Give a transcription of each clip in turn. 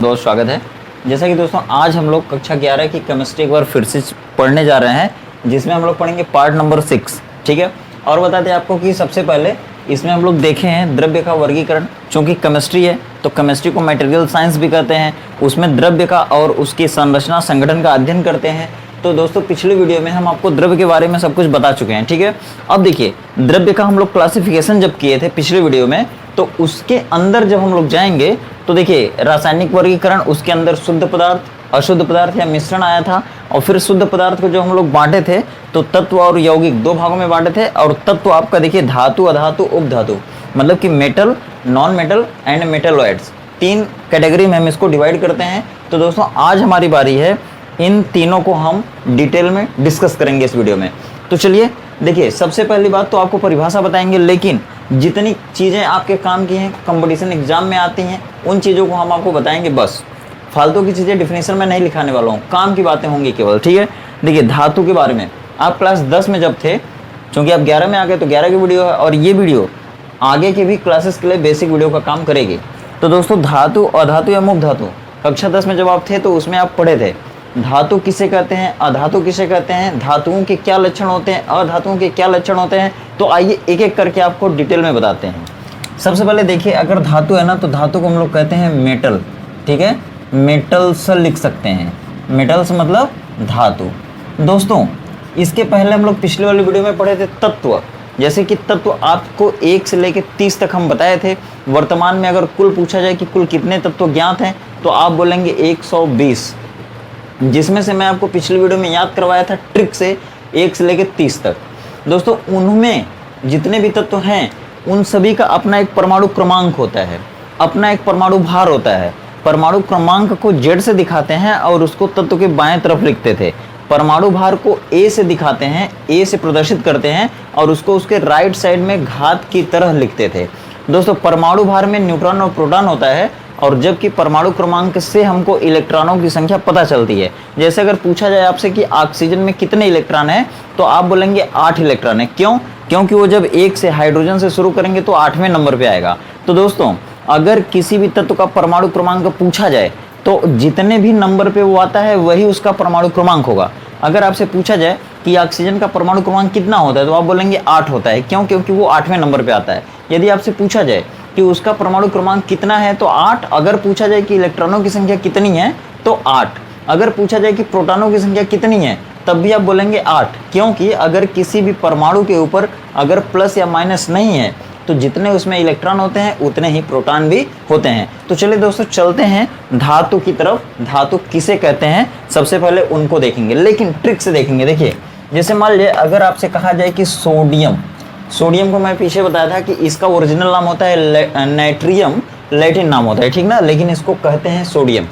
दोस्त स्वागत है। जैसा कि दोस्तों आज हम लोग कक्षा 11 की केमिस्ट्री एक बार फिर से पढ़ने जा रहे हैं, जिसमें हम लोग पढ़ेंगे पार्ट नंबर 6। ठीक है। और बताते हैं आपको कि सबसे पहले इसमें हम लोग देखे हैं द्रव्य का वर्गीकरण। चूँकि केमिस्ट्री है तो केमिस्ट्री को मटेरियल साइंस भी कहते हैं। उसमें द्रव्य का और उसकी संरचना संगठन का अध्ययन करते हैं। तो दोस्तों पिछले वीडियो में हम आपको द्रव्य के बारे में सब कुछ बता चुके हैं। ठीक है। अब देखिए द्रव्य का हम लोग क्लासिफिकेशन जब किए थे पिछले वीडियो में, तो उसके अंदर जब हम लोग जाएंगे तो देखिए रासायनिक वर्गीकरण, उसके अंदर शुद्ध पदार्थ, अशुद्ध पदार्थ या मिश्रण आया था। और फिर शुद्ध पदार्थ को जो हम लोग बांटे थे तो तत्व और यौगिक दो भागों में बांटे थे। और तत्व आपका देखिए धातु, अधातु, उपधातु, मतलब कि metal, non metal and metalloids, तीन कैटेगरी में हम इसको डिवाइड करते हैं। तो दोस्तों आज हमारी बारी है, इन तीनों को हम डिटेल में डिस्कस करेंगे इस वीडियो में। तो चलिए देखिए, सबसे पहली बात तो आपको परिभाषा बताएंगे, लेकिन जितनी चीज़ें आपके काम की हैं, कंपटीशन एग्जाम में आती हैं, उन चीज़ों को हम आपको बताएंगे। बस फालतू की चीज़ें डेफिनेशन में नहीं लिखाने वाला हूँ, काम की बातें होंगी केवल। ठीक है। देखिए धातु के बारे में आप क्लास 10 में जब थे, चूँकि आप 11 में आ गए तो 11 की वीडियो है, और ये वीडियो आगे के भी क्लासेस के लिए बेसिक वीडियो का काम करेगी। तो दोस्तों धातु, अधातु या मुक्त धातु, कक्षा 10 में जब आप थे तो उसमें आप पढ़े थे धातु किसे कहते हैं, अधातु किसे कहते हैं, धातुओं के क्या लक्षण होते हैं, अधातुओं के क्या लक्षण होते हैं। तो आइए एक एक करके आपको डिटेल में बताते हैं। सबसे पहले देखिए, अगर धातु है ना तो धातु को हम लोग कहते हैं मेटल। ठीक है, मेटल्स लिख सकते हैं। मेटल्स मतलब धातु। दोस्तों इसके पहले हम लोग पिछले वाली वीडियो में पढ़े थे तत्व। जैसे कि तत्व आपको 1 से लेकर 30 तक हम बताए थे। वर्तमान में अगर कुल पूछा जाए कि कुल कितने तत्व ज्ञात हैं तो आप बोलेंगे 120, जिसमें से मैं आपको पिछली वीडियो में याद करवाया था ट्रिक से 1 से लेकर 30 तक। दोस्तों उनमें जितने भी तत्व हैं उन सभी का अपना एक परमाणु क्रमांक होता है, अपना एक परमाणु भार होता है। परमाणु क्रमांक को Z से दिखाते हैं और उसको तत्व के बाएं तरफ लिखते थे। परमाणु भार को A से दिखाते हैं, A से प्रदर्शित करते हैं और उसको उसके राइट साइड में घात की तरह लिखते थे। दोस्तों परमाणु भार में न्यूट्रॉन और प्रोटॉन होता है, और जबकि परमाणु क्रमांक से हमको इलेक्ट्रॉनों की संख्या पता चलती है। जैसे अगर पूछा जाए आपसे कि ऑक्सीजन में कितने इलेक्ट्रॉन हैं तो आप बोलेंगे 8 इलेक्ट्रॉन है। क्यों? क्योंकि वो जब 1 से हाइड्रोजन से शुरू करेंगे तो 8वें नंबर पे आएगा। तो दोस्तों अगर किसी भी तत्व का परमाणु क्रमांक पूछा जाए तो जितने भी नंबर पे वो आता है वही उसका परमाणु क्रमांक होगा। अगर आपसे पूछा जाए कि ऑक्सीजन का परमाणु क्रमांक कितना होता है तो आप बोलेंगे 8 होता है। क्यों? क्योंकि वो 8वें नंबर पे आता है। यदि आपसे पूछा जाए कि उसका परमाणु क्रमांक कितना है तो 8। अगर पूछा जाए कि इलेक्ट्रॉनों की संख्या कितनी है तो 8। अगर पूछा जाए कि प्रोटॉनों की संख्या कितनी है तब भी आप बोलेंगे 8। क्योंकि अगर किसी भी परमाणु के ऊपर अगर प्लस या माइनस नहीं है तो जितने उसमें इलेक्ट्रॉन होते हैं उतने ही प्रोटॉन भी होते हैं। तो चलिए दोस्तों चलते हैं धातु की तरफ। धातु किसे कहते हैं सबसे पहले उनको देखेंगे, लेकिन ट्रिक से देखेंगे। देखिए जैसे मान लीजिए अगर आपसे कहा जाए कि सोडियम, सोडियम को मैं पीछे बताया था कि इसका ओरिजिनल नाम होता है नाइट्रियम, लैटिन नाम होता है, ठीक ना, लेकिन इसको कहते हैं सोडियम।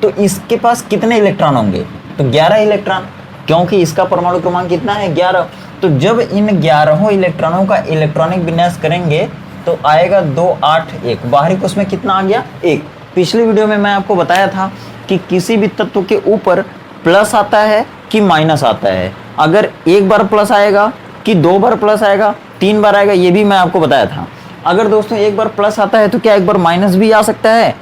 तो इसके पास कितने इलेक्ट्रॉन होंगे तो 11 इलेक्ट्रॉन, क्योंकि इसका परमाणु क्रमांक कितना है 11। तो जब इन 11 इलेक्ट्रॉनों का इलेक्ट्रॉनिक विन्यास करेंगे तो आएगा 2 8 1। बाहरी कोश में कितना आ गया 1। पिछली वीडियो में मैं आपको बताया था कि किसी भी तत्व के ऊपर प्लस आता है कि माइनस आता है। अगर एक बार प्लस आएगा कि 2 बार प्लस आएगा, 3 बार आएगा, ये भी मैं आपको बताया था। अगर दोस्तों एक बार प्लस आता है तो क्या एक बार माइनस भी आ सकता है?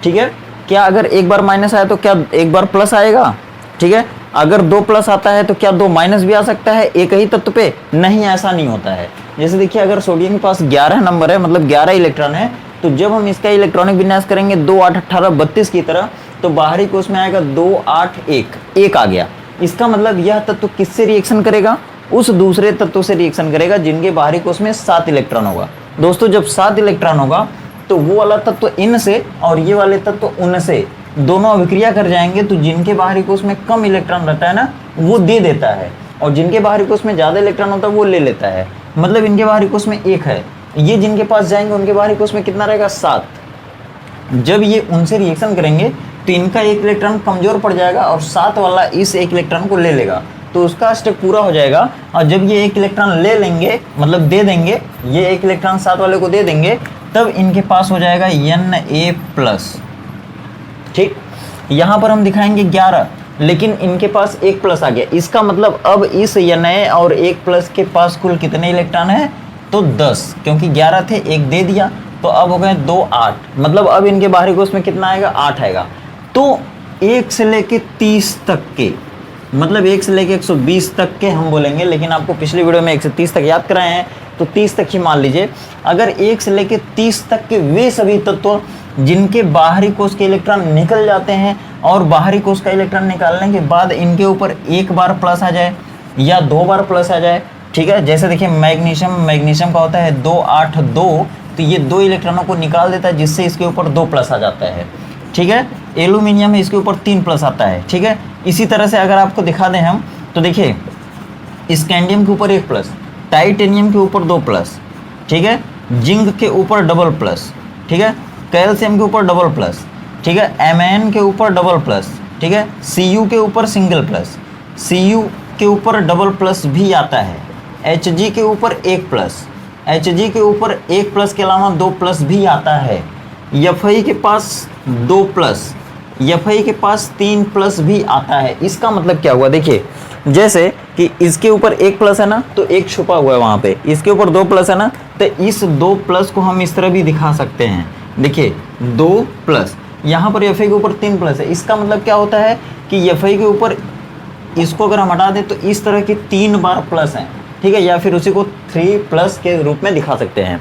ठीक है। क्या अगर एक बार माइनस आया तो क्या एक बार प्लस आएगा? ठीक है। अगर 2 प्लस आता है तो क्या 2 माइनस भी आ सकता है एक ही तत्व पे? नहीं, ऐसा नहीं होता है। जैसे देखिए अगर सोडियम के पास 11 नंबर है, मतलब 11 इलेक्ट्रॉन है, तो जब हम इसका इलेक्ट्रॉनिक विन्यास करेंगे 2 8 18 32 की तरह, तो बाहरी कोश में आएगा 2 8 1, 1 आ गया। इसका मतलब यह तत्व किससे रिएक्शन करेगा? उस दूसरे तत्व से रिएक्शन करेगा जिनके बाहरी कोश में 7 इलेक्ट्रॉन होगा। दोस्तों जब 7 इलेक्ट्रॉन होगा तो वो वाला तत्व इन से और ये वाले तत्व उन से दोनों अभिक्रिया कर जाएंगे, तो जिनके बाहरी कोश में कम इलेक्ट्रॉन रहता है ना वो दे देता है, और जिनके बाहरी कोश में ज़्यादा इलेक्ट्रॉन होता है वो ले लेता है। मतलब इनके बाहरी कोश में 1 है, ये जिनके पास जाएंगे उनके बाहरी कोश में कितना रहेगा 7। जब ये उनसे रिएक्शन करेंगे तो इनका 1 इलेक्ट्रॉन कमजोर पड़ जाएगा और 7 वाला इस 1 इलेक्ट्रॉन को ले लेगा, तो उसका स्टेप पूरा हो जाएगा। और जब ये 1 इलेक्ट्रॉन ले लेंगे, मतलब दे देंगे, ये 1 इलेक्ट्रॉन 7 वाले को दे देंगे, तब इनके पास हो जाएगा Na+। ठीक, यहाँ पर हम दिखाएंगे 11, लेकिन इनके पास 1 प्लस आ गया। इसका मतलब अब इस Na और 1 प्लस के पास कुल कितने इलेक्ट्रॉन है तो 10, क्योंकि 11 थे 1 दे दिया तो अब हो गए 2 8, मतलब अब इनके बाहरी कोष में कितना आएगा, 8 आएगा। तो 1 से लेके 30 तक के, मतलब 1 से लेके 120 तक के हम बोलेंगे, लेकिन आपको पिछली वीडियो में 1 से 30 तक याद कराए हैं, तो 30 तक ही मान लीजिए। अगर 1 से लेके 30 तक के वे सभी तत्व जिनके बाहरी कोष के इलेक्ट्रॉन निकल जाते हैं और बाहरी कोष का इलेक्ट्रॉन निकालने के बाद इनके ऊपर एक बार प्लस आ जाए या 2 बार प्लस आ जाए, ठीक है। जैसे देखिए मैग्नीशियम का होता है 2 8 2, तो ये 2 इलेक्ट्रॉनों को निकाल देता है, जिससे इसके ऊपर 2 प्लस आ जाता है, ठीक है। एल्यूमिनियम है, इसके ऊपर 3 प्लस आता है, ठीक है। इसी तरह से अगर आपको दिखा दें हम, तो देखिए स्कैंडियम के ऊपर 1 प्लस, टाइटेनियम के ऊपर 2 प्लस, ठीक है। जिंक के ऊपर डबल प्लस, ठीक है। कैल्शियम के ऊपर डबल प्लस, ठीक है। एमएन के ऊपर डबल प्लस, ठीक है। सीयू के ऊपर सिंगल प्लस, सीयू के ऊपर डबल प्लस भी आता है। एचजी के ऊपर 1 प्लस, एचजी के ऊपर 1 प्लस के अलावा 2 प्लस भी आता है। एफई के पास 2 प्लस, एफई के पास 3 प्लस भी आता है। इसका मतलब क्या हुआ, देखिए जैसे कि इसके ऊपर 1 प्लस है ना, तो 1 छुपा हुआ है वहाँ पे, इसके ऊपर 2 प्लस है ना, तो इस 2 प्लस को हम इस तरह भी दिखा सकते हैं। देखिए 2 प्लस, यहाँ पर एफई के ऊपर 3 प्लस है, इसका मतलब क्या होता है कि एफई के ऊपर इसको अगर हम हटा दें तो इस तरह की 3 बार प्लस हैं, ठीक है, या फिर उसी को 3 प्लस के रूप में दिखा सकते हैं।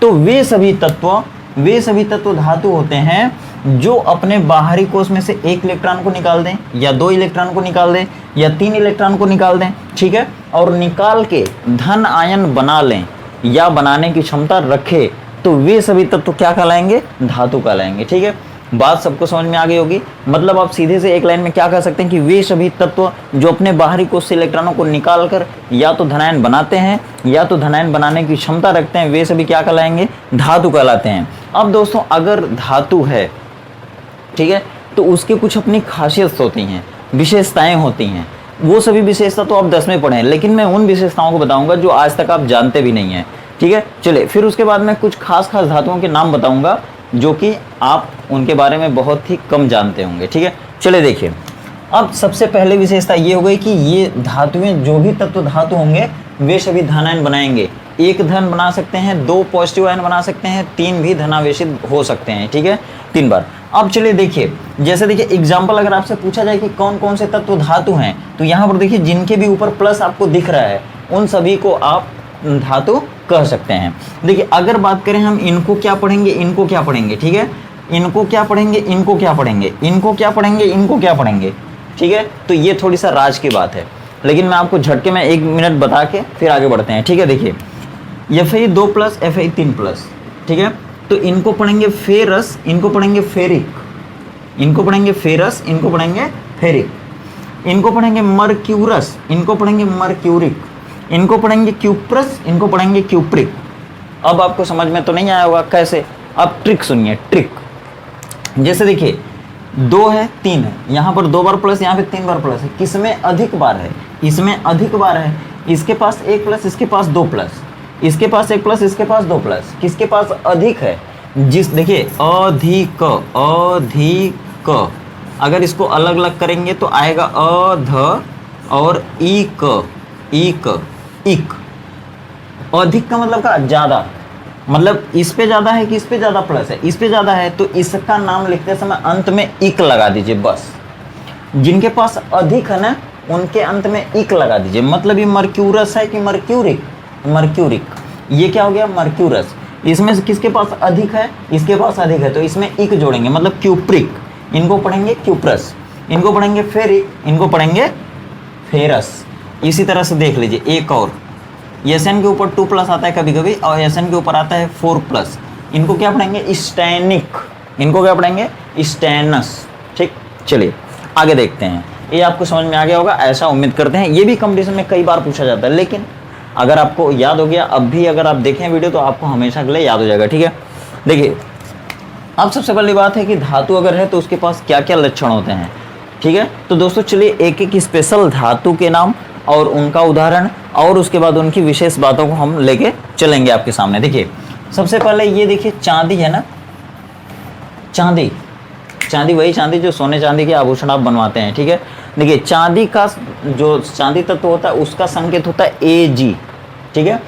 तो वे सभी तत्व धातु होते हैं जो अपने बाहरी कोष में से 1 इलेक्ट्रॉन को निकाल दें या 2 इलेक्ट्रॉन को निकाल दें या 3 इलेक्ट्रॉन को निकाल दें, ठीक है, और निकाल के धन आयन बना लें या बनाने की क्षमता रखे, तो वे सभी तत्व क्या कहलाएंगे, धातु कहलाएंगे, ठीक है। बात सबको समझ में आ गई होगी। मतलब आप सीधे से एक लाइन में क्या कह सकते हैं कि वे सभी तत्व जो अपने बाहरी कोष से इलेक्ट्रॉनों को निकाल कर या तो धनायन बनाते हैं या तो धनायन बनाने की क्षमता रखते हैं, वे सभी क्या कहलाएंगे, धातु कहलाते हैं। अब दोस्तों अगर धातु है, ठीक है, तो उसके कुछ अपनी खासियत होती हैं, विशेषताएं होती हैं। वो सभी विशेषता तो आप 10 में पढ़े हैं, लेकिन मैं उन विशेषताओं को बताऊंगा जो आज तक आप जानते भी नहीं हैं, ठीक है। चलिए फिर उसके बाद मैं कुछ खास धातुओं के नाम बताऊंगा जो कि आप उनके बारे में बहुत ही कम जानते होंगे, ठीक है। चलिए देखिए, अब सबसे पहले विशेषता ये हो गई कि ये धातुएं, जो भी तत्व धातु होंगे वे सभी धनायन बनाएंगे। 1 धन बना सकते हैं, 2 पॉजिटिव आयन बना सकते हैं, 3 भी धनावेशित हो सकते हैं, ठीक है, 3 बार। अब चलिए देखिए, जैसे देखिए एग्जाम्पल अगर आपसे पूछा जाए कि कौन कौन से तत्व धातु हैं, तो यहाँ पर देखिए जिनके भी ऊपर प्लस आपको दिख रहा है उन सभी को आप धातु कह सकते हैं। देखिए अगर बात करें हम इनको क्या पढ़ेंगे, इनको क्या पढ़ेंगे, ठीक है, इनको क्या पढ़ेंगे, इनको क्या पढ़ेंगे, इनको क्या पढ़ेंगे, इनको क्या पढ़ेंगे, ठीक है। तो ये थोड़ी सा राज की बात है, लेकिन मैं आपको झटके में 1 मिनट बता के फिर आगे बढ़ते हैं, ठीक है। देखिए एफई 2 प्लस, एफई 3 प्लस, ठीक है, तो इनको पढ़ेंगे फेरस, इनको पढ़ेंगे फेरिक, इनको पढ़ेंगे फेरस, इनको पढ़ेंगे फेरिक, इनको पढ़ेंगे मर्क्यूरस, इनको पढ़ेंगे मर्क्यूरिक, इनको पढ़ेंगे क्यूप्रस, इनको पढ़ेंगे क्यूप्रिक। अब आपको समझ में तो नहीं आया होगा कैसे, अब ट्रिक सुनिए, ट्रिक। जैसे देखिए 2 है 3 है, यहाँ पर 2 बार प्लस, यहाँ पे 3 बार प्लस है, किसमें अधिक बार है, इसमें अधिक बार है। इसके पास 1 प्लस, इसके पास 2 प्लस, इसके पास 1 प्लस, इसके पास 2 प्लस, किसके पास अधिक है, जिस देखिए अधिक, अधिक अगर इसको अलग अलग करेंगे तो आएगा अध और इक, इक, इक। अधिक का मतलब का ज्यादा, मतलब इस पे ज्यादा है कि इस पे ज्यादा प्लस है, इस पे ज्यादा है, तो इसका नाम लिखते समय अंत में इक लगा दीजिए बस। जिनके पास अधिक है ना उनके अंत में इक लगा दीजिए। मतलब ये मर्क्यूरस है कि मर्क्यूरिक, मर्क्यूरिक, ये क्या हो गया, मर्क्यूरस। इसमें से किसके पास अधिक है, इसके पास अधिक है, तो इसमें इक जोड़ेंगे, मतलब क्यूप्रिक। इनको पढ़ेंगे क्यूप्रस, इनको पढ़ेंगे फेरिक, इनको पढ़ेंगे फेरस। इसी तरह से देख लीजिए एक और, एसएन के ऊपर 2 प्लस आता है कभी कभी और एसएन के ऊपर आता है 4 प्लस, इनको क्या पढ़ेंगे, स्टैनिक, इनको क्या पढ़ेंगे, स्टैनस, ठीक। चलिए आगे देखते हैं, ये आपको समझ में आ गया होगा ऐसा उम्मीद करते हैं। ये भी कंपटीशन में कई बार पूछा जाता है, लेकिन अगर आपको याद हो गया, अब भी अगर आप देखें वीडियो तो आपको हमेशा के लिए याद हो जाएगा, ठीक है। देखिए अब सबसे पहली बात है कि धातु अगर है तो उसके पास क्या क्या लक्षण होते हैं, ठीक है। तो दोस्तों चलिए एक एक स्पेशल धातु के नाम और उनका उदाहरण और उसके बाद उनकी विशेष बातों को हम लेके चलेंगे आपके सामने। देखिए सबसे पहले ये देखिए चांदी है ना, चांदी, चांदी वही चांदी जो सोने चांदी के आभूषण आप बनवाते हैं, ठीक है। देखिए चांदी का जो चांदी तत्व होता है उसका संकेत होता है Ag, ठीक है।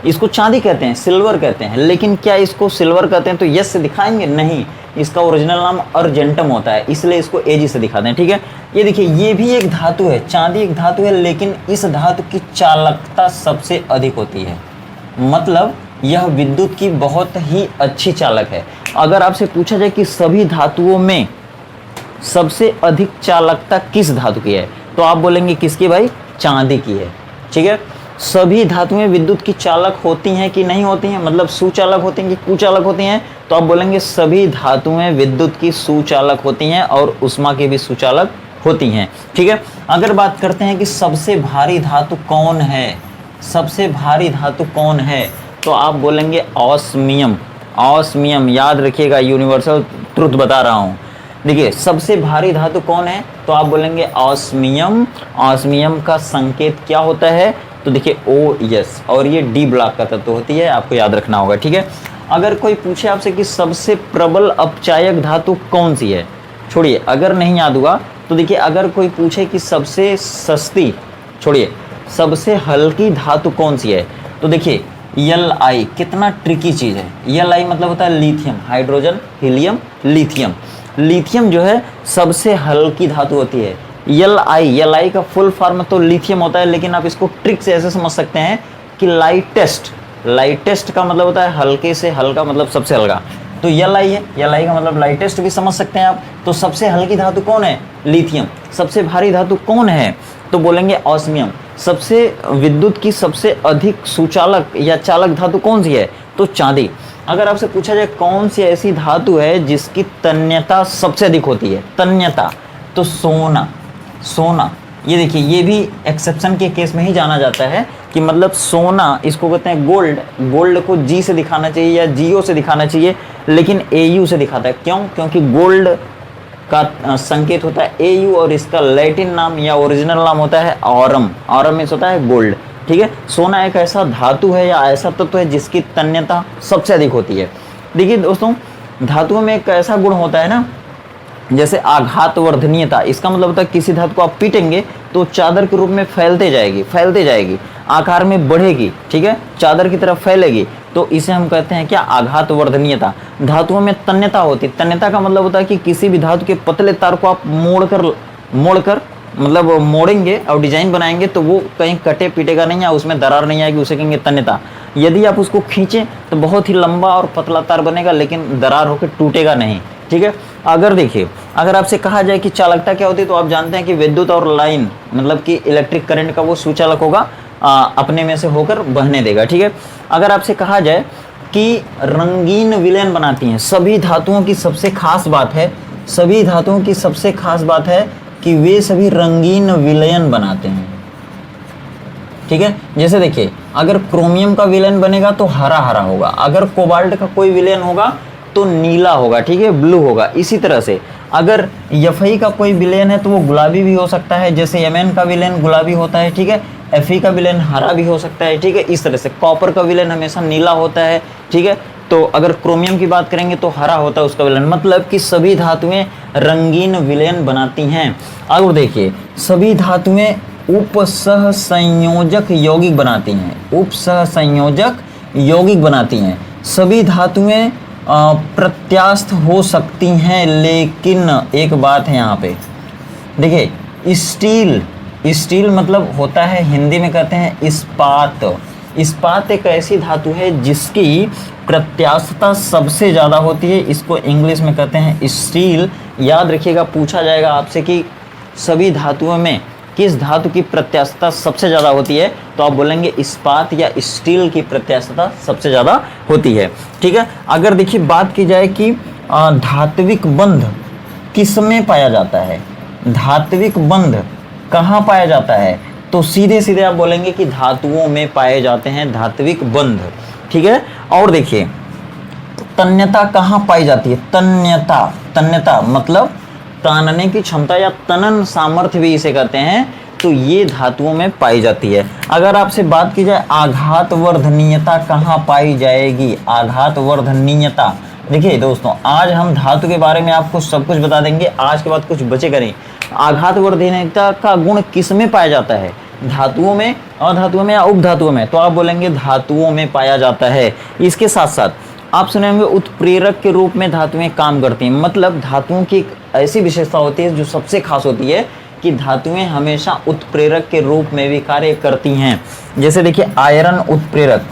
इसको चांदी कहते हैं, सिल्वर कहते हैं, लेकिन क्या इसको सिल्वर कहते हैं तो यस से दिखाएंगे? नहीं, इसका ओरिजिनल नाम अर्जेंटम होता है, इसलिए इसको एजी से दिखाते हैं। ठीक है, ये देखिए ये भी एक धातु है, चांदी एक धातु है, लेकिन इस धातु की चालकता सबसे अधिक होती है, मतलब यह विद्युत की बहुत ही अच्छी चालक है। अगर आपसे पूछा जाए कि सभी धातुओं में सबसे अधिक चालकता किस धातु की है, तो आप बोलेंगे किसकी भाई? चांदी की है। ठीक है, सभी धातुएं विद्युत की चालक होती हैं कि नहीं होती हैं, मतलब सुचालक होती हैं कि कुचालक होती हैं, तो आप बोलेंगे सभी धातुएं विद्युत की सुचालक होती हैं और उष्मा की भी सुचालक होती हैं। ठीक है, अगर बात करते हैं कि सबसे भारी धातु कौन है, सबसे भारी धातु कौन है, तो आप बोलेंगे ऑस्मियम। ऑस्मियम याद रखिएगा, यूनिवर्सल ट्रुथ बता रहा हूँ। देखिए सबसे भारी धातु कौन है, तो आप बोलेंगे ऑस्मियम। ऑस्मियम का संकेत क्या होता है, तो देखिए OS, और ये डी ब्लॉक का तत्व होती है, आपको याद रखना होगा। ठीक है, अगर कोई पूछे आपसे कि सबसे प्रबल अपचायक धातु कौन सी है, छोड़िए अगर नहीं याद हुआ तो देखिए अगर कोई पूछे कि सबसे सस्ती, छोड़िए सबसे हल्की धातु कौन सी है, तो देखिए Li, कितना ट्रिकी चीज़ है। Li मतलब होता है lithium, hydrogen, helium, lithium. Lithium जो है सबसे हल्की धातु होती है। Li का फुल फॉर्म तो लिथियम होता है, लेकिन आप इसको ट्रिक से ऐसे समझ सकते हैं कि लाइटेस्ट, लाइटेस्ट का मतलब होता है हल्के से हल्का, मतलब सबसे हल्का, तो Li है। Li का मतलब लाइटेस्ट भी समझ सकते हैं आप। तो सबसे हल्की धातु कौन है? लिथियम। सबसे भारी धातु कौन है, तो बोलेंगे ऑस्मियम। सबसे विद्युत की सबसे अधिक सुचालक या चालक धातु कौन सी है, तो चांदी। अगर आपसे पूछा जाए कौन सी ऐसी धातु है जिसकी तन्यता सबसे अधिक होती है, तन्यता, तो सोना। सोना, ये देखिए ये भी एक्सेप्शन के केस में ही जाना जाता है कि मतलब सोना, इसको कहते हैं गोल्ड। गोल्ड को जी से दिखाना चाहिए या जीओ से दिखाना चाहिए, लेकिन AU से दिखाता है। क्यों? क्योंकि गोल्ड का संकेत होता है AU और इसका लैटिन नाम या ओरिजिनल नाम होता है ऑरम। ऑरम मीन्स होता है गोल्ड। ठीक है, सोना एक ऐसा धातु है या ऐसा तत्व है जिसकी तन्यता सबसे अधिक होती है। देखिए दोस्तों, धातुओं में एक ऐसा गुण होता है ना, जैसे आघातवर्धनीयता, इसका मतलब होता है किसी धातु को आप पीटेंगे तो चादर के रूप में फैलते जाएगी, आकार में बढ़ेगी। ठीक है, चादर की तरफ फैलेगी, तो इसे हम कहते हैं क्या? आघातवर्धनीयता। धातुओं में तन्यता होती है। तन्यता का मतलब होता है कि किसी भी धातु के पतले तार को आप मोड़कर मतलब मोड़ेंगे और डिजाइन बनाएंगे तो वो कहीं कटे पीटेगा नहीं या उसमें दरार नहीं आएगी, उसे कहेंगे तन्यता। यदि आप उसको खींचें तो बहुत ही लंबा और पतला तार बनेगा, लेकिन दरार होकर टूटेगा नहीं। ठीक है, अगर देखिए अगर आपसे कहा जाए कि चालकता क्या होती है, तो आप जानते हैं कि विद्युत और लाइन मतलब कि इलेक्ट्रिक करंट का वो सुचालक होगा, अपने में से होकर बहने देगा। ठीक है, अगर आपसे कहा जाए कि रंगीन विलयन बनाती हैं, सभी धातुओं की सबसे खास बात है, सभी धातुओं की सबसे खास बात है कि वे सभी रंगीन विलयन बनाते हैं। ठीक है, जैसे देखिए अगर क्रोमियम का विलयन बनेगा तो हरा हरा होगा, अगर कोबाल्ट का कोई विलयन होगा तो नीला होगा। ठीक है, ब्लू होगा। इसी तरह से अगर Fe का कोई विलयन है तो वो गुलाबी भी हो सकता है, जैसे Mn का विलयन गुलाबी होता है। ठीक है, Fe का विलयन हरा भी हो सकता है। ठीक है, इस तरह से कॉपर का विलयन हमेशा नीला होता है। ठीक है, तो अगर क्रोमियम की बात करेंगे तो हरा होता है उसका विलयन, मतलब कि सभी धातुएं रंगीन विलयन बनाती हैं। अब देखिए सभी धातुएं उपसह संयोजक यौगिक बनाती हैं, उपसह संयोजक यौगिक बनाती हैं। सभी धातुएं प्रत्यास्थ हो सकती हैं, लेकिन एक बात है यहाँ पे, देखिए स्टील मतलब होता है, हिंदी में कहते हैं इस्पात। इस्पात एक ऐसी धातु है जिसकी प्रत्यास्थता सबसे ज़्यादा होती है, इसको इंग्लिश में कहते हैं स्टील। याद रखिएगा, पूछा जाएगा आपसे कि सभी धातुओं में किस धातु की प्रत्यास्थता सबसे ज़्यादा होती है, तो आप बोलेंगे इस्पात या स्टील की प्रत्यास्थता सबसे ज़्यादा होती है। ठीक है, अगर देखिए बात की जाए कि धात्विक बंध किस में पाया जाता है, धात्विक बंध कहाँ पाया जाता है, तो सीधे सीधे आप बोलेंगे कि धातुओं में पाए जाते हैं धात्विक बंध। ठीक है, और देखिए तन्यता कहाँ पाई जाती है, तन्यता मतलब तानने की क्षमता या तनन सामर्थ्य भी इसे कहते हैं, तो ये धातुओं में पाई जाती है। अगर आपसे बात की जाए आघातवर्धनीयता कहाँ पाई जाएगी, आघातवर्धनीयता, देखिए दोस्तों आज हम धातु के बारे में आपको सब कुछ बता देंगे, आज के बाद कुछ बचेगा नहीं। आघातवर्धनीयता का गुण किस में पाया जाता है, धातुओं में, अधातुओं में या उपधातुओं में, तो आप बोलेंगे धातुओं में पाया जाता है। इसके साथ साथ आप सुनेंगे उत्प्रेरक के रूप में धातुएं काम करती हैं। मतलब धातुओं की एक ऐसी विशेषता होती है जो सबसे खास होती है कि धातुएं हमेशा उत्प्रेरक के रूप में भी कार्य करती हैं। जैसे देखिए आयरन उत्प्रेरक,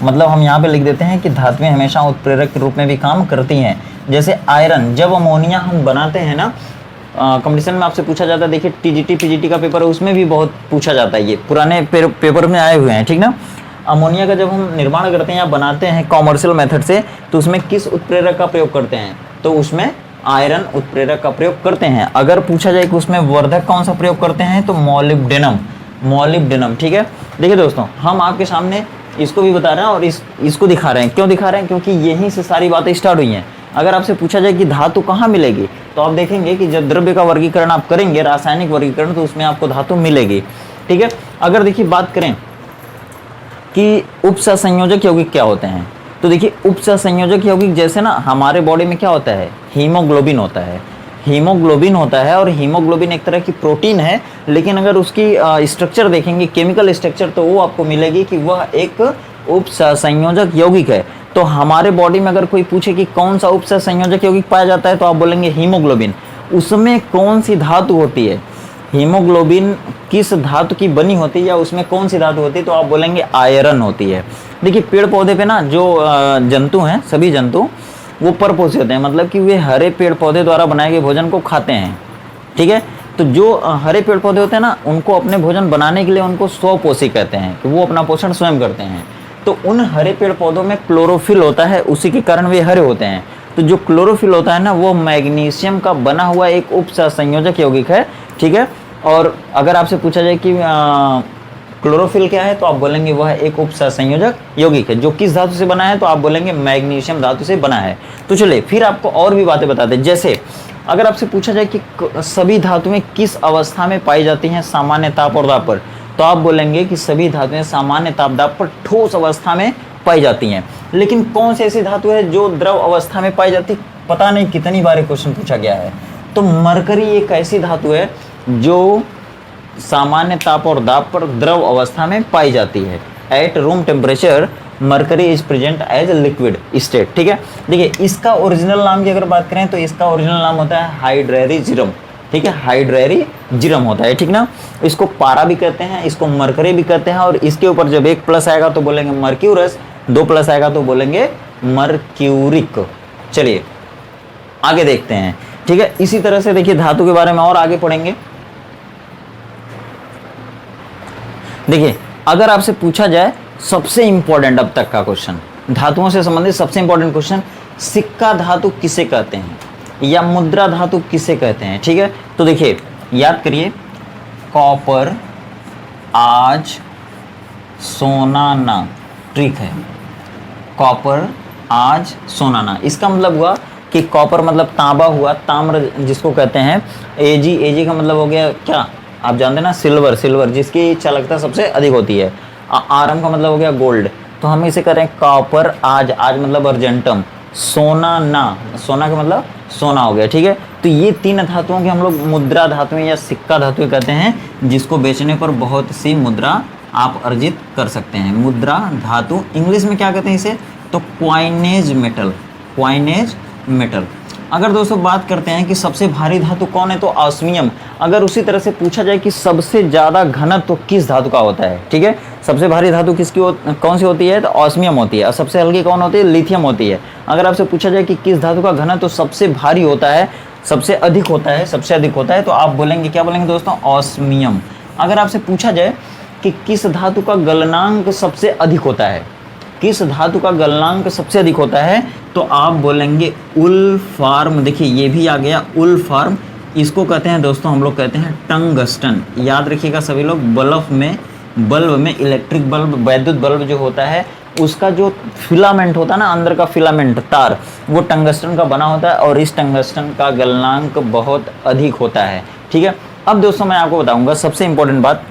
मतलब हम यहाँ पे लिख देते हैं कि धातुएं हमेशा उत्प्रेरक के रूप में भी काम करती हैं। जैसे आयरन, जब अमोनिया हम बनाते हैं ना, कंपटीशन में आपसे पूछा जाता है, देखिए टीजीटी पीजीटी का पेपर है उसमें भी बहुत पूछा जाता है, ये पुराने पेपर में आए हुए हैं, ठीक ना। अमोनिया का जब हम निर्माण करते हैं या बनाते हैं कॉमर्शियल मेथड से, तो उसमें किस उत्प्रेरक का प्रयोग करते हैं, तो उसमें आयरन उत्प्रेरक का प्रयोग करते हैं। अगर पूछा जाए कि उसमें वर्धक कौन सा प्रयोग करते हैं, तो मॉलिब्डेनम, ठीक है। देखिए दोस्तों, हम आपके सामने इसको भी बता रहे हैं और इसको दिखा रहे हैं। क्यों दिखा रहे हैं? क्योंकि यहीं से सारी बातें स्टार्ट हुई हैं। अगर आपसे पूछा जाए कि धातु कहाँ मिलेगी, तो आप देखेंगे कि जब द्रव्य का वर्गीकरण आप करेंगे, रासायनिक वर्गीकरण, तो उसमें आपको धातु मिलेगी, ठीक है। अगर देखिए बात करें कि उपसंयोजक यौगिक क्या होते हैं, तो देखिए उपसंयोजक यौगिक जैसे ना हमारे बॉडी में क्या होता है, हीमोग्लोबिन होता है। हीमोग्लोबिन होता है और हीमोग्लोबिन एक तरह की प्रोटीन है, लेकिन अगर उसकी स्ट्रक्चर देखेंगे, केमिकल स्ट्रक्चर, तो वो आपको मिलेगी कि वह एक उपसंयोजक यौगिक है। तो हमारे बॉडी में अगर कोई पूछे कि कौन सा उपसंयोजक यौगिक पाया जाता है, तो आप बोलेंगे हीमोग्लोबिन। उसमें कौन सी धातु होती है, हीमोग्लोबिन किस धातु की बनी होती है या उसमें कौन सी धातु होती है, तो आप बोलेंगे आयरन होती है। देखिए पेड़ पौधे पे ना जो जंतु हैं, सभी जंतु वो परपोषी होते हैं, मतलब कि वे हरे पेड़ पौधे द्वारा बनाए गए भोजन को खाते हैं, ठीक है। तो जो हरे पेड़ पौधे होते हैं ना, उनको अपने भोजन बनाने के लिए उनको स्वपोषी कहते हैं, कि वो अपना पोषण स्वयं करते हैं। तो उन हरे पेड़ पौधों में क्लोरोफिल होता है, उसी के कारण वे हरे होते हैं। तो जो क्लोरोफिल होता है ना, वो मैग्नीशियम का बना हुआ एक उपसंयोजक यौगिक है, ठीक है। और अगर आपसे पूछा जाए कि क्लोरोफिल क्या है, तो आप बोलेंगे वह एक उपसंयोजक यौगिक है। जो किस धातु से बना है, तो आप बोलेंगे मैग्नीशियम धातु से बना है। तो चलिए फिर आपको और भी बातें बताते हैं। जैसे अगर आपसे पूछा जाए कि सभी धातुएं किस अवस्था में पाई जाती हैं सामान्य ताप और दाब पर, तो आप बोलेंगे कि सभी धातुएं सामान्य ताप दाब पर ठोस अवस्था में पाई जाती हैं। लेकिन कौन सी ऐसी धातु है जो द्रव अवस्था में पाई जाती, पता नहीं कितनी बार क्वेश्चन पूछा गया है। तो मरकरी एक ऐसी धातु है जो सामान्य ताप और दाब पर द्रव अवस्था में पाई जाती है। At room temperature mercury is present as liquid state, ठीक है। देखिए इसका ओरिजिनल नाम की अगर बात करें, तो इसका ओरिजिनल नाम होता है हाइड्रेरिजिरम, ठीक है, हाइड्रेरिजिरम होता है, ठीक ना। इसको पारा भी कहते हैं, इसको मरकरी भी कहते हैं। और इसके ऊपर जब 1 प्लस आएगा तो बोलेंगे मर्क्यूरस, 2 प्लस आएगा तो बोलेंगे मर्क्यूरिक। चलिए आगे देखते हैं, ठीक है। इसी तरह से देखिए धातु के बारे में और आगे पढ़ेंगे। देखिए अगर आपसे पूछा जाए सबसे इंपॉर्टेंट अब तक का क्वेश्चन, धातुओं से संबंधित सबसे इंपॉर्टेंट क्वेश्चन, सिक्का धातु किसे कहते हैं या मुद्रा धातु किसे कहते हैं, ठीक है। तो देखिए याद करिए, कॉपर, आज, सोना, ना, ठीक है। कॉपर, आज, सोना, ना, इसका मतलब हुआ कि कॉपर मतलब तांबा हुआ, ताम्र जिसको कहते हैं। एजी का मतलब हो गया क्या, आप जानते हैं ना, सिल्वर जिसकी चालकता सबसे अधिक होती है। आरम का मतलब हो गया गोल्ड, तो हम इसे करें कॉपर, आज मतलब अर्जेंटम, सोना, ना, सोना का मतलब सोना हो गया, ठीक है। तो ये 3 धातुओं के हम लोग मुद्रा धातुएं या सिक्का धातुएं कहते हैं, जिसको बेचने पर बहुत सी मुद्रा आप अर्जित कर सकते हैं। मुद्रा धातु इंग्लिश में क्या कहते हैं इसे, तो क्वाइनेज मेटल। अगर दोस्तों बात करते हैं कि सबसे भारी धातु कौन है, तो ऑस्मियम। अगर उसी तरह से पूछा जाए कि सबसे ज़्यादा घनत्व तो किस धातु का होता है, ठीक है, सबसे भारी धातु कौन सी होती है, तो ऑस्मियम होती है। और सबसे हल्की कौन होती है, लिथियम होती है। अगर आपसे पूछा जाए कि किस धातु का घनत्व तो सबसे भारी होता है, सबसे अधिक होता है, तो आप बोलेंगे, क्या बोलेंगे दोस्तों, ऑस्मियम। अगर आपसे पूछा जाए कि किस धातु का गलनांक सबसे अधिक होता है, तो आप बोलेंगे उल्फार्म। देखिए ये भी आ गया उल्फार्म, इसको कहते हैं दोस्तों, हम लोग कहते हैं टंगस्टन। याद रखिएगा सभी लोग, बल्ब में इलेक्ट्रिक बल्ब, वैद्युत बल्ब जो होता है, उसका जो फिलामेंट होता है ना, अंदर का फिलामेंट तार, वो टंगस्टन का बना होता है और इस टंगस्टन का गलनांक बहुत अधिक होता है, ठीक है। अब दोस्तों मैं आपको बताऊंगा सबसे इंपॉर्टेंट बात।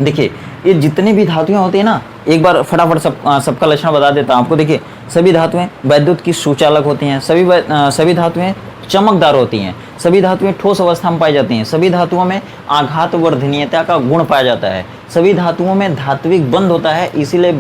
देखिए ये जितनी भी धातुएं होती है ना, एक बार फटाफट सबका लक्षण बता देता हूँ आपको। देखिए सभी धातुएं वैद्युत की सुचालक होती हैं, सभी धातुएं चमकदार होती हैं, सभी धातुएं ठोस अवस्था में पाई जाती हैं, सभी धातुओं में आघात वर्धनीयता का गुण पाया जाता है, सभी धातुओं में धात्विक बंध होता है, इसीलिए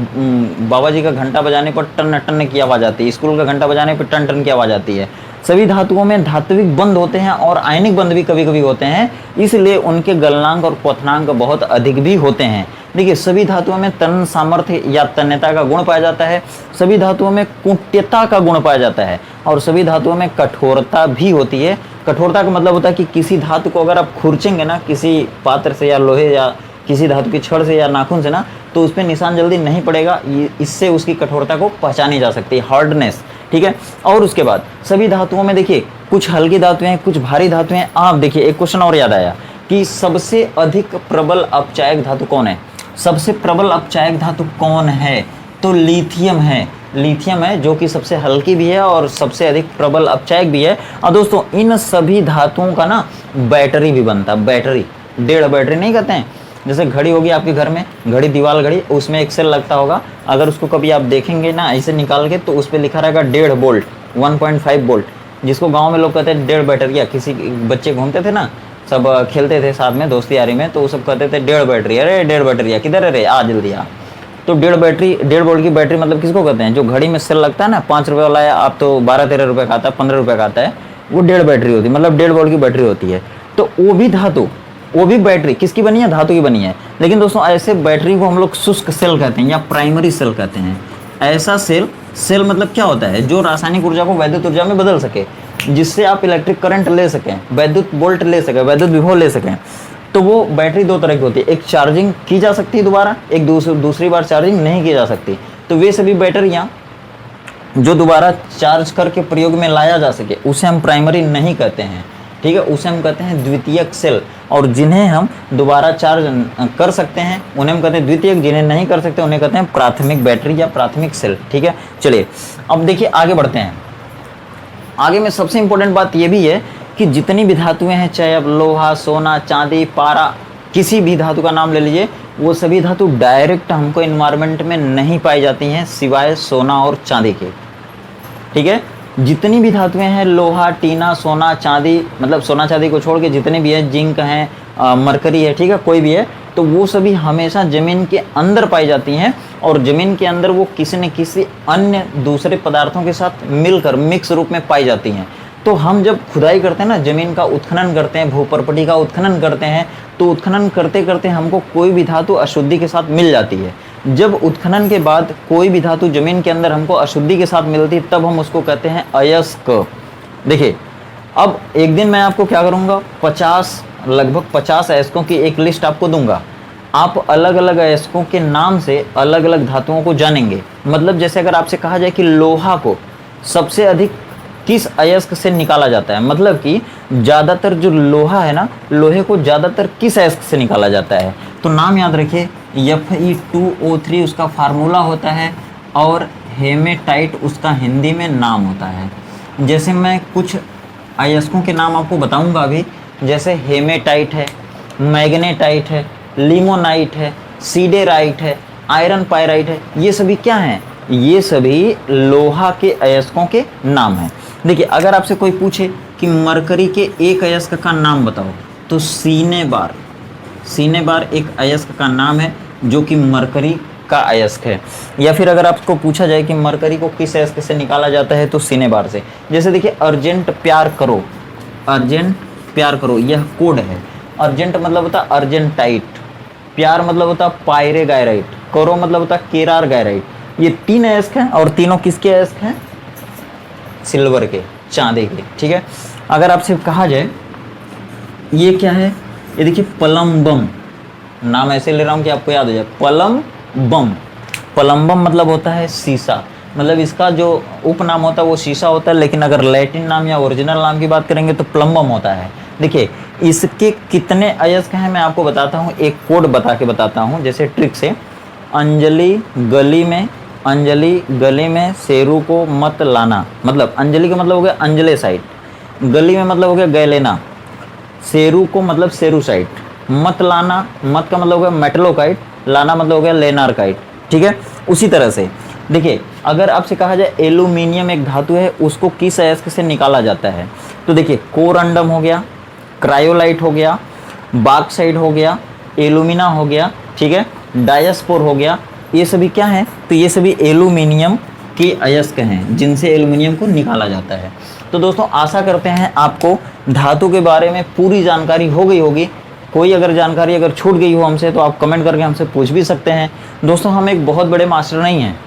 बाबा जी का घंटा बजाने पर टन टन की आवाज़ आती है, स्कूल का घंटा बजाने पर टन टन की आवाज़ आती है। सभी धातुओं में धात्विक बंध होते हैं और आयनिक बंध भी कभी कभी होते हैं, इसलिए उनके गलनांक और क्वथनांक बहुत अधिक भी होते हैं। देखिए, सभी धातुओं में तनन सामर्थ्य या तन्यता का गुण पाया जाता है, सभी धातुओं में कुट्यता का गुण पाया जाता है और सभी धातुओं में कठोरता भी होती है। कठोरता का मतलब होता है कि किसी धातु को अगर आप खुरचेंगे ना किसी पात्र से या लोहे या किसी धातु की छड़ से या नाखून से ना, तो उस पर निशान जल्दी नहीं पड़ेगा, इससे उसकी कठोरता को पहचानी जा सकती है, हार्डनेस। ठीक है, और उसके बाद सभी धातुओं में देखिए कुछ हल्की धातुएं हैं, कुछ भारी धातुएं हैं। आप देखिए एक क्वेश्चन और याद आया कि सबसे अधिक प्रबल अपचायक धातु कौन है? सबसे प्रबल अपचायक धातु कौन है? तो लिथियम है। लिथियम है जो कि सबसे हल्की भी है और सबसे अधिक प्रबल अपचायक भी है। और दोस्तों इन सभी धातुओं का ना बैटरी भी बनता है। बैटरी, 1.5 बैटरी नहीं कहते हैं, जैसे घड़ी होगी आपके घर में, घड़ी दीवार घड़ी, उसमें एक सेल लगता होगा, अगर उसको कभी आप देखेंगे ना ऐसे निकाल के तो उस पर लिखा रहेगा 1.5 वोल्ट, 1.5 वोल्ट, जिसको गांव में लोग कहते हैं 1.5 बैटरिया। किसी बच्चे घूमते थे ना, सब खेलते थे साथ में दोस्ती यारी में, तो वो सब कहते थे 1.5 बैटरी, अरे 1.5 बैटरिया किधर है रे, आ जल्दी आ। तो 1.5 बैटरी, 1.5 वोल्ट की बैटरी मतलब किसको कहते हैं? जो घड़ी में सेल लगता है ना, 5 रुपये वाला है, आप तो 12-13 रुपये का आता है, 15 रुपये का आता है, वो 1.5 बैटरी होती है, मतलब 1.5 वोल्ट की बैटरी होती है। तो वो भी धातु, वो भी बैटरी किसकी बनी है? धातु की बनी है। लेकिन दोस्तों ऐसे बैटरी को हम लोग शुष्क सेल कहते हैं या प्राइमरी सेल कहते हैं। ऐसा सेल मतलब क्या होता है? जो रासायनिक ऊर्जा को वैद्युत ऊर्जा में बदल सके, जिससे आप इलेक्ट्रिक करंट ले सकें, वैद्युत वोल्ट ले सकें, वैद्युत विभव ले सकें। तो वो बैटरी 2 तरह की होती है, एक चार्जिंग की जा सकती है दोबारा, एक दूसरी बार चार्जिंग नहीं की जा सकती। तो वे सभी बैटरियाँ जो दोबारा चार्ज करके प्रयोग में लाया जा सके उसे हम प्राइमरी नहीं कहते हैं। ठीक है, उसे हम कहते हैं द्वितीयक सेल। और जिन्हें हम दोबारा चार्ज कर सकते हैं उन्हें हम कहते हैं द्वितीयक, जिन्हें नहीं कर सकते उन्हें कहते हैं प्राथमिक बैटरी या प्राथमिक सेल। ठीक है, चलिए अब देखिए आगे बढ़ते हैं। आगे में सबसे इंपॉर्टेंट बात यह भी है कि जितनी भी धातुएं हैं, चाहे अब लोहा, सोना, चांदी, पारा, किसी भी धातु का नाम ले लीजिए, वो सभी धातु डायरेक्ट हमको इन्वायरमेंट में नहीं पाई जाती हैं सिवाय सोना और चांदी के। ठीक है, जितनी भी धातुएं हैं, लोहा, टीना, सोना, चांदी, मतलब सोना चांदी को छोड़ के जितने भी हैं, जिंक हैं, मरकरी है, ठीक है, कोई भी है, तो वो सभी हमेशा ज़मीन के अंदर पाई जाती हैं और ज़मीन के अंदर वो किसी न किसी अन्य दूसरे पदार्थों के साथ मिलकर मिक्स रूप में पाई जाती हैं। तो हम जब खुदाई करते हैं ना, ज़मीन का उत्खनन करते हैं, भूपर्पटी का उत्खनन करते हैं, तो उत्खनन करते करते हमको कोई भी धातु अशुद्धि के साथ मिल जाती है। जब उत्खनन के बाद कोई भी धातु ज़मीन के अंदर हमको अशुद्धि के साथ मिलती है, तब हम उसको कहते हैं अयस्क। देखिए अब एक दिन मैं आपको क्या करूँगा, लगभग 50 अयस्कों की एक लिस्ट आपको दूंगा। आप अलग अलग अयस्कों के नाम से अलग अलग धातुओं को जानेंगे। मतलब जैसे अगर आपसे कहा जाए कि लोहा को सबसे अधिक किस अयस्क से निकाला जाता है, मतलब कि ज़्यादातर जो लोहा है ना, लोहे को ज़्यादातर किस अयस्क से निकाला जाता है, तो नाम याद रखिए Fe2O3 उसका फार्मूला होता है और हेमेटाइट उसका हिंदी में नाम होता है। जैसे मैं कुछ अयस्कों के नाम आपको बताऊंगा अभी, जैसे हेमेटाइट है, मैग्नेटाइट है, लिमोनाइट है, सीडेराइट है, आयरन पायराइट है, ये सभी क्या हैं? ये सभी लोहा के अयस्कों के नाम हैं। देखिए अगर आपसे कोई पूछे कि मरकरी के एक अयस्क का नाम बताओ, तो सीनेबार एक अयस्क का नाम है जो कि मरकरी का अयस्क है। या फिर अगर आपको पूछा जाए कि मरकरी को किस अयस्क से निकाला जाता है, तो सीनेबार से। जैसे देखिए अर्जेंट प्यार करो, अर्जेंट प्यार करो, यह कोड है। अर्जेंट मतलब होता है अर्जेंटाइट, प्यार मतलब होता है पायरेगायराइट, करो मतलब होता है केरार गायराइट। ये 3 अयस्क हैं और तीनों किसके अयस्क हैं? सिल्वर के, चांदी के। ठीक है, अगर आपसे कहा जाए ये क्या है, ये देखिए पलम्बम, नाम ऐसे ले रहा हूँ कि आपको याद हो जाए, पलम्बम। पलम्बम मतलब होता है शीशा, मतलब इसका जो उपनाम होता है वो शीशा होता है, लेकिन अगर लैटिन नाम या ओरिजिनल नाम की बात करेंगे तो प्लम्बम होता है। देखिए इसके कितने अयस्क हैं मैं आपको बताता हूँ, एक कोड बता के बताता हूँ, जैसे ट्रिक से। अंजलि गली में शेरू को मत लाना, मतलब अंजलि का मतलब हो गया अंजले साइड, गली में मतलब हो गया गैलेना, शेरू को मतलब शेरू साइड, मत लाना, मत का मतलब हो गया मेटलोकाइट, लाना मतलब हो गया लेनारकाइट। ठीक है, उसी तरह से देखिए अगर आपसे कहा जाए एल्यूमिनियम एक धातु है, उसको किस अयस्क से निकाला जाता है, तो देखिए कोरंडम हो गया, क्रायोलाइट हो गया, बाक्साइट हो गया, एल्यूमिना हो गया, ठीक है, डायस्पोर हो गया, ये सभी क्या है, तो ये सभी एल्यूमिनियम के अयस्क हैं जिनसे एल्यूमिनियम को निकाला जाता है। तो दोस्तों आशा करते हैं आपको धातु के बारे में पूरी जानकारी हो गई होगी। कोई अगर जानकारी अगर छूट गई हो हमसे तो आप कमेंट करके हमसे पूछ भी सकते हैं। दोस्तों हम एक बहुत बड़े मास्टर नहीं हैं,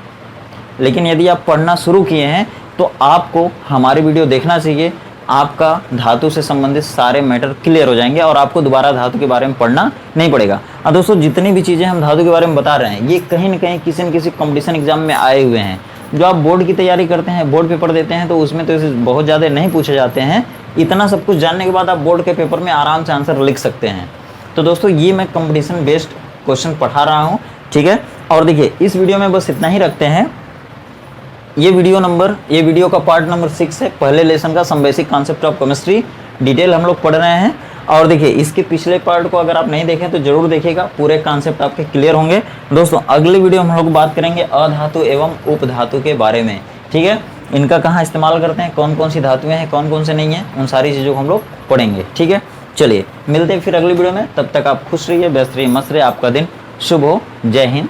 लेकिन यदि आप पढ़ना शुरू किए हैं तो आपको हमारी वीडियो देखना चाहिए। आपका धातु से संबंधित सारे मैटर क्लियर हो जाएंगे और आपको दोबारा धातु के बारे में पढ़ना नहीं पड़ेगा। और दोस्तों जितनी भी चीज़ें हम धातु के बारे में बता रहे हैं ये कहीं ना कहीं किसी न किसी कंपटीशन एग्जाम में आए हुए हैं। जो आप बोर्ड की तैयारी करते हैं, बोर्ड पेपर देते हैं, तो उसमें तो बहुत ज़्यादा नहीं पूछे जाते हैं। इतना सब कुछ जानने के बाद आप बोर्ड के पेपर में आराम से आंसर लिख सकते हैं। तो दोस्तों ये मैं कंपटीशन बेस्ड क्वेश्चन पढ़ा रहा हूँ, ठीक है। और देखिए इस वीडियो में बस इतना ही रखते हैं। ये वीडियो का पार्ट नंबर 6 है, पहले लेसन का some basic concept of chemistry detail हम लोग पढ़ रहे हैं। और देखिए इसके पिछले पार्ट को अगर आप नहीं देखें तो जरूर देखिएगा, पूरे कॉन्सेप्ट आपके क्लियर होंगे। दोस्तों अगले वीडियो में हम लोग बात करेंगे अधातु एवं उपधातु के बारे में, ठीक है। इनका कहाँ इस्तेमाल करते हैं, कौन कौन सी धातुएं हैं, कौन कौन से नहीं हैं, उन सारी चीज़ों को हम लोग पढ़ेंगे, ठीक है। चलिए मिलते हैं फिर अगली वीडियो में, तब तक आप खुश रहिए, व्यस्त रहिए, मस्त रहिए, आपका दिन शुभ हो। जय हिंद।